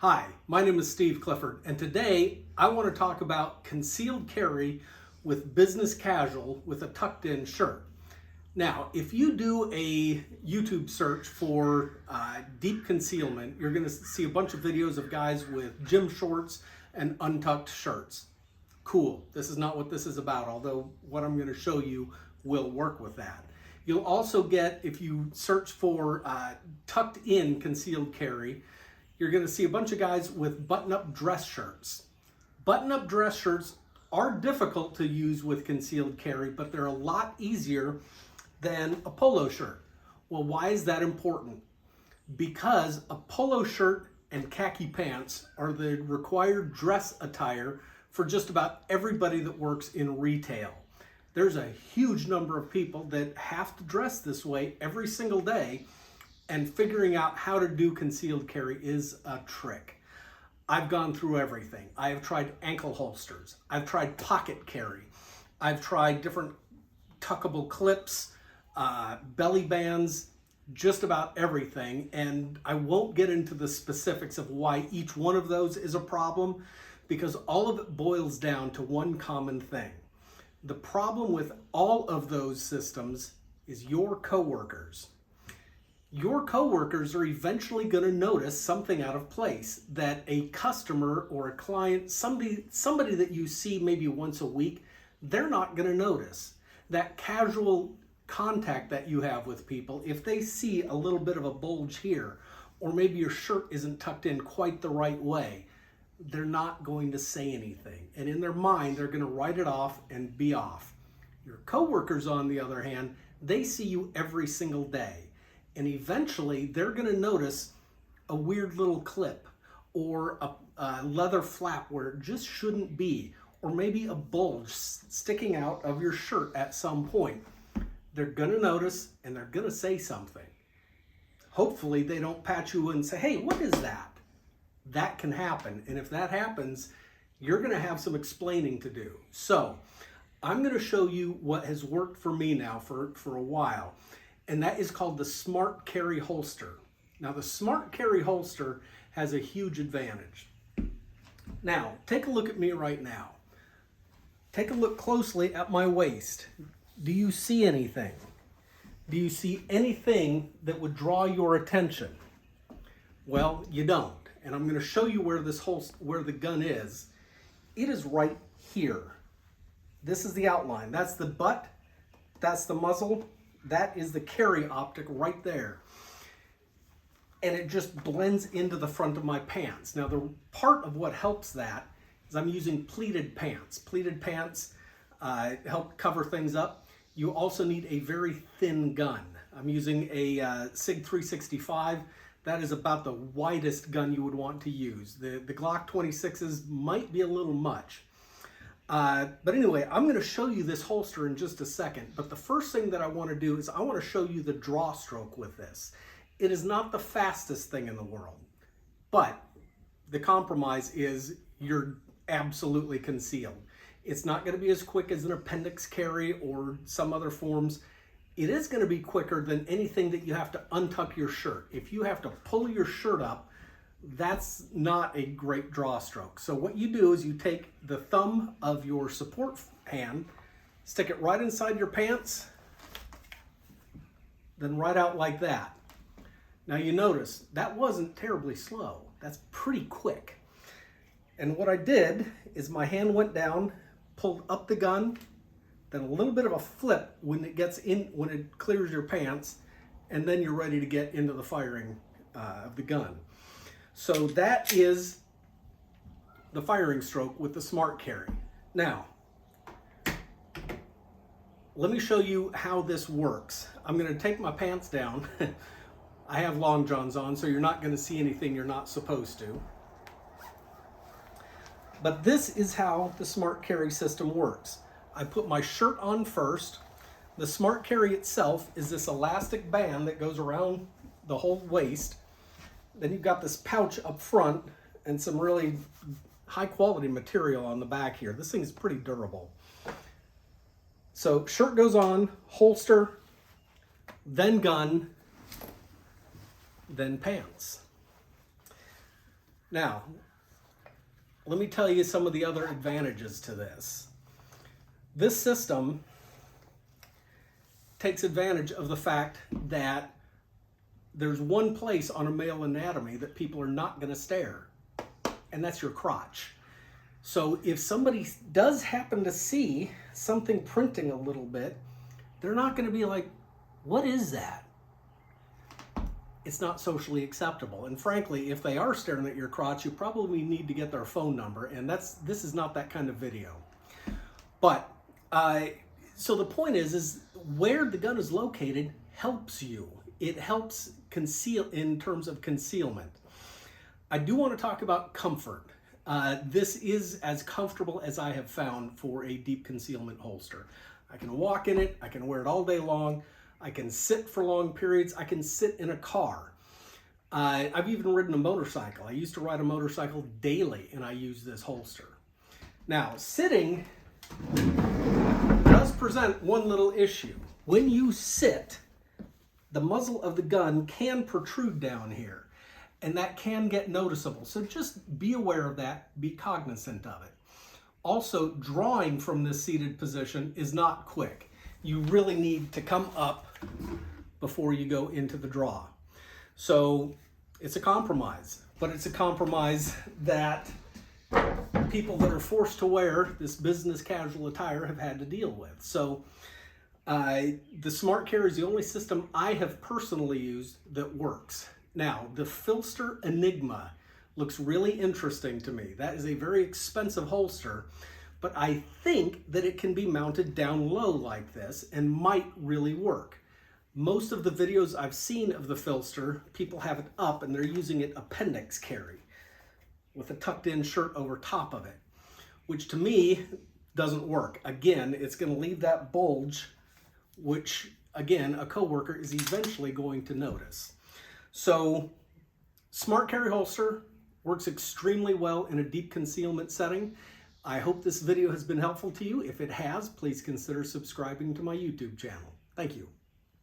Hi, my name is Steve Clifford, and today I want to talk about concealed carry with business casual with a tucked in shirt. Now, if you do a YouTube search for deep concealment, you're going to see a bunch of videos of guys with gym shorts and untucked shirts. Cool, this is not what this is about, although what I'm going to show you will work with that. You'll also get, if you search for tucked in concealed carry, you're going to see a bunch of guys with button-up dress shirts. Button-up dress shirts are difficult to use with concealed carry, but they're a lot easier than a polo shirt. Well, why is that important? Because a polo shirt and khaki pants are the required dress attire for just about everybody that works in retail. There's a huge number of people that have to dress this way every single day, and figuring out how to do concealed carry is a trick. I've gone through everything. I have tried ankle holsters. I've tried pocket carry. I've tried different tuckable clips, belly bands, just about everything. And I won't get into the specifics of why each one of those is a problem, because all of it boils down to one common thing. The problem with all of those systems is your coworkers. Your coworkers are eventually going to notice something out of place that a customer or a client, somebody that you see maybe once a week, they're not going to notice. That casual contact that you have with people, if they see a little bit of a bulge here, or maybe your shirt isn't tucked in quite the right way, they're not going to say anything. And in their mind, they're going to write it off and be off. Your coworkers, on the other hand, they see you every single day. And eventually they're going to notice a weird little clip or a leather flap where it just shouldn't be, or maybe a bulge sticking out of your shirt at some point. They're going to notice and they're going to say something. Hopefully they don't pat you and say, hey, what is that? That can happen. And if that happens, you're going to have some explaining to do. So I'm going to show you what has worked for me now for a while. And that is called the Smart Carry holster. Now, the Smart Carry holster has a huge advantage. Now, take a look at me right now. Take a look closely at my waist. Do you see anything? Do you see anything that would draw your attention? Well, you don't. And I'm going to show you where where the gun is. It is right here. This is the outline. That's the butt. That's the muzzle. That is the carry optic right there. And it just blends into the front of my pants. Now, the part of what helps that is I'm using pleated pants. Pleated pants help cover things up. You also need a very thin gun. I'm using a SIG 365. That is about the widest gun you would want to use. The Glock 26s might be a little much. But anyway, I'm going to show you this holster in just a second. But the first thing that I want to do is I want to show you the draw stroke with this. It is not the fastest thing in the world, but the compromise is you're absolutely concealed. It's not going to be as quick as an appendix carry or some other forms. It is going to be quicker than anything that you have to untuck your shirt. If you have to pull your shirt up, that's not a great draw stroke. So what you do is you take the thumb of your support hand, stick it right inside your pants, then right out like that. Now you notice that wasn't terribly slow. That's pretty quick. And what I did is my hand went down, pulled up the gun, then a little bit of a flip when it clears your pants, and then you're ready to get into the firing of the gun. So that is the firing stroke with the Smart Carry. Now, let me show you how this works. I'm going to take my pants down. I have long johns on, so you're not going to see anything you're not supposed to. But this is how the Smart Carry system works. I put my shirt on first. The Smart Carry itself is this elastic band that goes around the whole waist. Then you've got this pouch up front and some really high quality material on the back here. This thing is pretty durable. So shirt goes on, holster, then gun, then pants. Now, let me tell you some of the other advantages to this. This system takes advantage of the fact that there's one place on a male anatomy that people are not going to stare, and that's your crotch. So if somebody does happen to see something printing a little bit, they're not going to be like, what is that? It's not socially acceptable. And frankly, if they are staring at your crotch, you probably need to get their phone number, and this is not that kind of video. But so the point is where the gun is located helps you. It helps conceal in terms of concealment. I do want to talk about comfort. This is as comfortable as I have found for a deep concealment holster. I can walk in it, I can wear it all day long, I can sit for long periods, I can sit in a car. I've even ridden a motorcycle. I used to ride a motorcycle daily, and I use this holster. Now, sitting does present one little issue. When you sit, the muzzle of the gun can protrude down here, and that can get noticeable. So just be aware of that, be cognizant of it. Also, drawing from this seated position is not quick. You really need to come up before you go into the draw. So it's a compromise, but it's a compromise that people that are forced to wear this business casual attire have had to deal with. So the Smart Carry is the only system I have personally used that works. Now, the Filster Enigma looks really interesting to me. That is a very expensive holster, but I think that it can be mounted down low like this and might really work. Most of the videos I've seen of the Filster, people have it up and they're using it appendix carry with a tucked in shirt over top of it, which to me doesn't work. Again, it's going to leave that bulge, which again, a coworker is eventually going to notice. So Smart Carry holster works extremely well in a deep concealment setting. I hope this video has been helpful to you. If it has, please consider subscribing to my YouTube channel. Thank you.